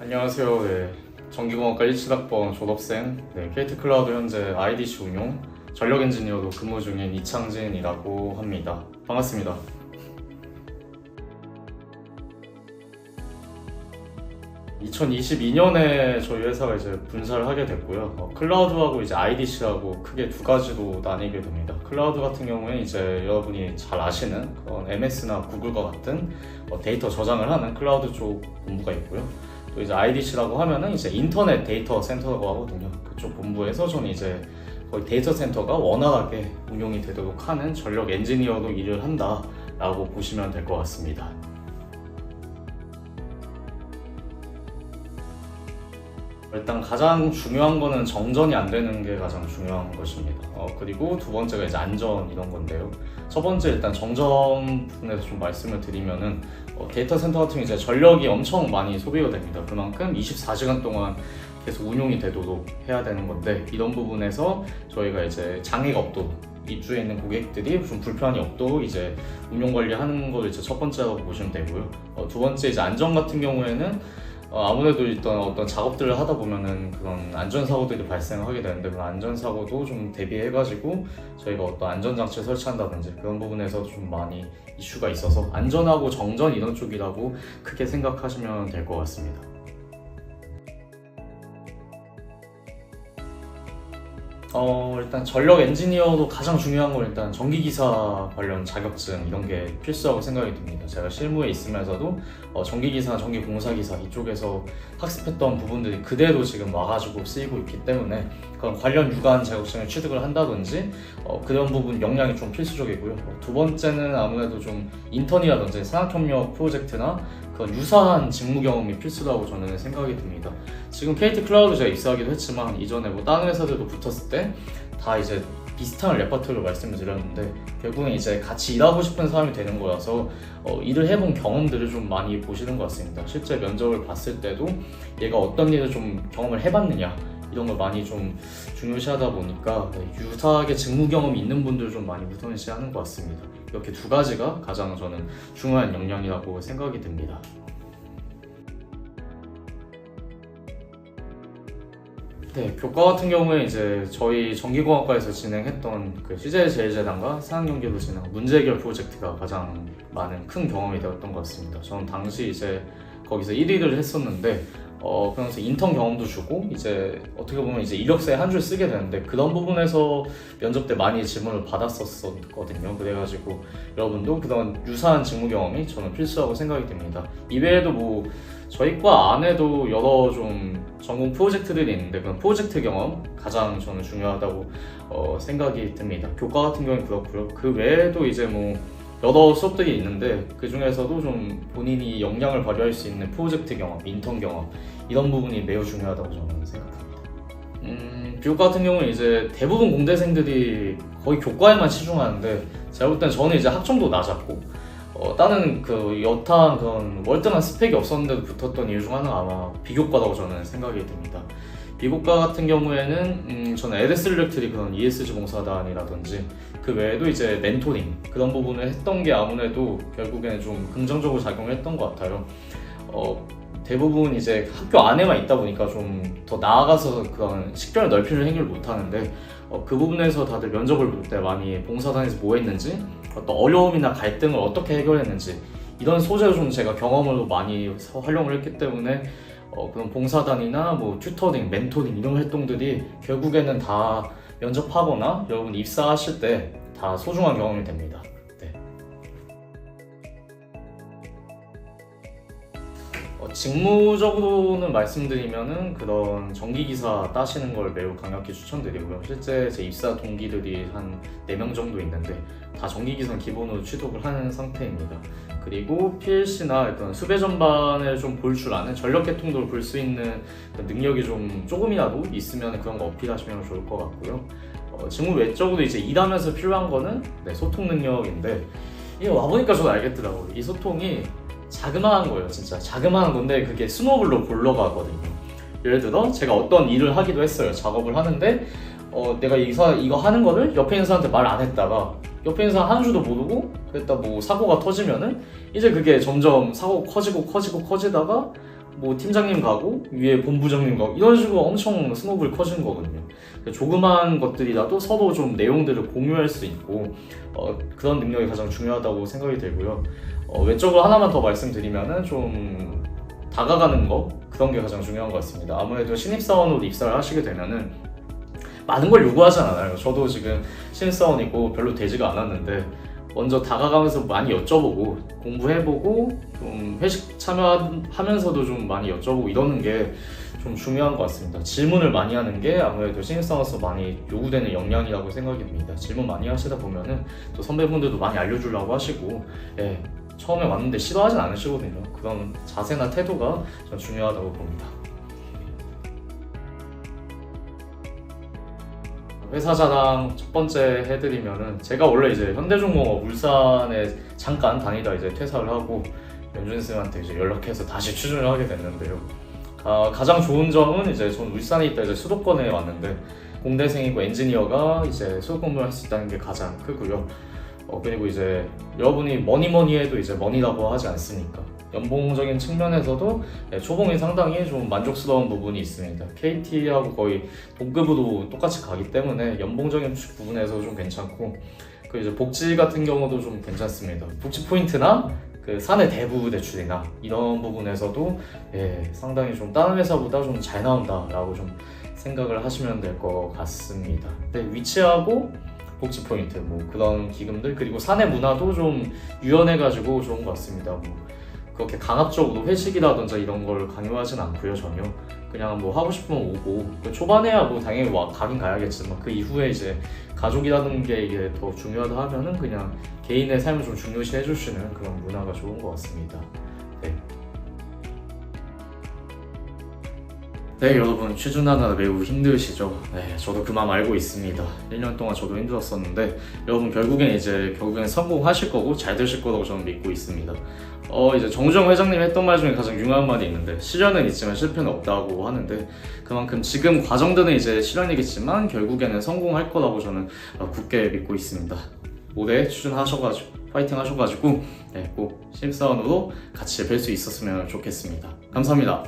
안녕하세요. 전기공학과 17학번 졸업생, KT 클라우드 현재 IDC 운용, 전력 엔지니어로 근무 중인 이창진이라고 합니다. 반갑습니다. 2022년에 저희 회사가 이제 분사를 하게 됐고요. 클라우드하고 이제 IDC하고 크게 두 가지로 나뉘게 됩니다. 클라우드 같은 경우에 이제 여러분이 잘 아시는 그런 MS나 구글과 같은 데이터 저장을 하는 클라우드 쪽 본부가 있고요. 또 이제 IDC라고 하면은 이제 인터넷 데이터 센터라고 하거든요. 그쪽 본부에서 저는 이제 거의 데이터 센터가 원활하게 운용이 되도록 하는 전력 엔지니어로 일을 한다라고 보시면 될 것 같습니다. 일단 가장 중요한 거는 정전이 안 되는 게 가장 중요한 것입니다. 그리고 두 번째가 이제 안전 이런 건데요. 첫 번째 일단 정전 부분에서 좀 말씀을 드리면은 데이터 센터 같은 경우 이제 전력이 엄청 많이 소비가 됩니다. 그만큼 24시간 동안 계속 운용이 되도록 해야 되는 건데 이런 부분에서 저희가 이제 장애가 없도록 입주해 있는 고객들이 좀 불편이 없도록 이제 운용 관리하는 걸 이제 첫 번째라고 보시면 되고요. 두 번째 이제 안전 같은 경우에는 아무래도 일단 어떤 작업들을 하다 보면은 그런 안전사고들이 발생하게 되는데 그런 안전사고도 좀 대비해가지고 저희가 어떤 안전장치를 설치한다든지 그런 부분에서 좀 많이 이슈가 있어서 안전하고 정전 이런 쪽이라고 크게 생각하시면 될 것 같습니다. 일단 전력 엔지니어도 가장 중요한 건 일단 전기기사 관련 자격증 이런 게 필수라고 생각이 듭니다. 제가 실무에 있으면서도 전기기사, 전기공사기사 이쪽에서 학습했던 부분들이 그대로 지금 와가지고 쓰이고 있기 때문에 그런 관련 유관 자격증을 취득을 한다든지 그런 부분 역량이 좀 필수적이고요. 두 번째는 아무래도 좀 인턴이라든지 산학협력 프로젝트나 그런 유사한 직무 경험이 필수라고 저는 생각이 듭니다. 지금 KT 클라우드 제가 입사하기도 했지만 이전에 뭐 다른 회사들도 붙었을 때 다 이제 비슷한 레퍼토리로 말씀을 드렸는데 결국은 이제 같이 일하고 싶은 사람이 되는 거라서 일을 해본 경험들을 좀 많이 보시는 것 같습니다. 실제 면접을 봤을 때도 얘가 어떤 일을 좀 경험을 해봤느냐 이런 걸 많이 좀 중요시하다 보니까 유사하게 직무 경험이 있는 분들 좀 많이 우선시하는 것 같습니다. 이렇게 두 가지가 가장 저는 중요한 역량이라고 생각이 듭니다. 교과 같은 경우에 이제 저희 전기공학과에서 진행했던 그 CJ제일제당과 산학연계로 진행한 문제 해결 프로젝트가 가장 많은 큰 경험이 되었던 것 같습니다. 저는 당시 이제 거기서 1위를 했었는데 그러면서 인턴 경험도 주고 이제 어떻게 보면 이제 이력서에 한 줄 쓰게 되는데 그런 부분에서 면접 때 많이 질문을 받았었거든요. 그래가지고 여러분도 그런 유사한 직무 경험이 저는 필수라고 생각이 듭니다. 이외에도 뭐 저희 과 안에도 여러 좀 전공 프로젝트들이 있는데 그런 프로젝트 경험 가장 저는 중요하다고 생각이 듭니다. 교과 같은 경우는 그렇고요. 그 외에도 이제 뭐 여러 수업들이 있는데 그 중에서도 좀 본인이 역량을 발휘할 수 있는 프로젝트 경험, 인턴 경험 이런 부분이 매우 중요하다고 저는 생각합니다. 비교과 같은 경우는 이제 대부분 공대생들이 거의 교과에만 치중하는데 제가 볼 땐 저는 이제 학점도 낮았고 다른 그 여타한 그런 월등한 스펙이 없었는데도 붙었던 이유 중 하나가 아마 비교과라고 저는 생각이 듭니다. 비교과 같은 경우에는 저는 LS-릴렉트리 그런 ESG 봉사단이라든지 그 외에도 이제 멘토링 그런 부분을 했던 게 아무래도 결국에는 좀 긍정적으로 작용했던 것 같아요. 대부분 이제 학교 안에만 있다 보니까 좀 더 나아가서 그런 식견을 넓히는 행위를 못 하는데 그 부분에서 다들 면접을 볼 때 많이 봉사단에서 뭐 했는지 어떤 어려움이나 갈등을 어떻게 해결했는지 이런 소재를 좀 제가 경험으로 많이 활용을 했기 때문에 그런 봉사단이나 뭐 튜터링, 멘토링 이런 활동들이 결국에는 다 면접하거나 여러분 입사하실 때 다 소중한 경험이 됩니다. 직무적으로는 말씀드리면은 그런 전기기사 따시는 걸 매우 강력히 추천드리고요. 실제 제 입사 동기들이 한 4명 정도 있는데 다 전기기사는 기본으로 취득을 하는 상태입니다. 그리고 PLC나 그런 수배 전반을 좀 볼 줄 아는 전력계통도를 볼 수 있는 능력이 좀 조금이라도 있으면 그런 거 어필하시면 좋을 것 같고요. 직무 외적으로 이제 일하면서 필요한 거는 소통 능력인데 이게 와보니까 저도 알겠더라고요. 이 소통이 자그마한 거예요. 진짜 자그마한 건데 그게 스노우볼로 굴러가거든요. 예를 들어 제가 어떤 일을 하기도 했어요. 작업을 하는데 내가 이거 하는 거를 옆에 있는 사람한테 말 안 했다가 옆에 있는 사람 하는 줄도 모르고 그랬다 뭐 사고가 터지면은 이제 그게 점점 사고가 커지다가 뭐 팀장님 가고 위에 본부장님 가고 이런 식으로 엄청 스노우볼이 커지는 거거든요. 조그만 것들이라도 서로 좀 내용들을 공유할 수 있고 그런 능력이 가장 중요하다고 생각이 들고요. 외적으로 하나만 더 말씀드리면은 좀 다가가는 거, 그런 게 가장 중요한 것 같습니다. 아무래도 신입사원으로 입사를 하시게 되면은 많은 걸 요구하지 않아요. 저도 지금 신입사원이고 별로 되지가 않았는데 먼저 다가가면서 많이 여쭤보고 공부해보고 좀 회식 참여하면서도 좀 많이 여쭤보고 이러는 게 좀 중요한 것 같습니다. 질문을 많이 하는 게 아무래도 신입사원에서 많이 요구되는 역량이라고 생각이 듭니다. 질문 많이 하시다 보면은 또 선배분들도 많이 알려주려고 하시고, 예, 처음에 왔는데 싫어하진 않으시거든요. 그런 자세나 태도가 전 중요하다고 봅니다. 회사 자랑 첫 번째 해드리면은, 제가 원래 이제 현대중공업 울산에 잠깐 다니다 이제 퇴사를 하고 연준쌤한테 이제 연락해서 다시 취준을 하게 됐는데요. 가장 좋은 점은 이제 전 울산에 있다 이제 수도권에 왔는데 공대생이고 엔지니어가 이제 수도 공부를 할 수 있다는 게 가장 크고요. 그리고 이제 여러분이 뭐니 해도 이제 머니라고 하지 않습니까? 연봉적인 측면에서도 초봉이 상당히 좀 만족스러운 부분이 있습니다. KT하고 거의 동급으로 똑같이 가기 때문에 연봉적인 부분에서 좀 괜찮고, 그 이제 복지 같은 경우도 좀 괜찮습니다. 복지 포인트나 그 사내 대부 대출이나 이런 부분에서도 상당히 좀 다른 회사보다 좀 잘 나온다라고 좀 생각을 하시면 될 것 같습니다. 위치하고 복지 포인트, 뭐 그런 기금들, 그리고 사내 문화도 좀 유연해가지고 좋은 것 같습니다. 뭐 그렇게 강압적으로 회식이라든지 이런 걸 강요하진 않고요, 전혀. 그냥 뭐 하고 싶으면 오고, 초반에야 뭐 당연히 가긴 가야겠지만 그 이후에 이제 가족이라는 게 이게 더 중요하다 하면은 그냥 개인의 삶을 좀 중요시 해주시는 그런 문화가 좋은 것 같습니다. 네, 여러분 취준하느라 매우 힘드시죠? 네, 저도 그 마음 알고 있습니다. 1년 동안 저도 힘들었었는데 여러분 결국엔 성공하실 거고 잘 되실 거라고 저는 믿고 있습니다. 이제 정주영 회장님 했던 말 중에 가장 유명한 말이 있는데, 시련은 있지만 실패는 없다고 하는데, 그만큼 지금 과정들은 이제 시련이겠지만 결국에는 성공할 거라고 저는 굳게 믿고 있습니다. 올해 취준하셔가지고 파이팅 하셔가지고 꼭 신입사원으로 같이 뵐 수 있었으면 좋겠습니다. 감사합니다.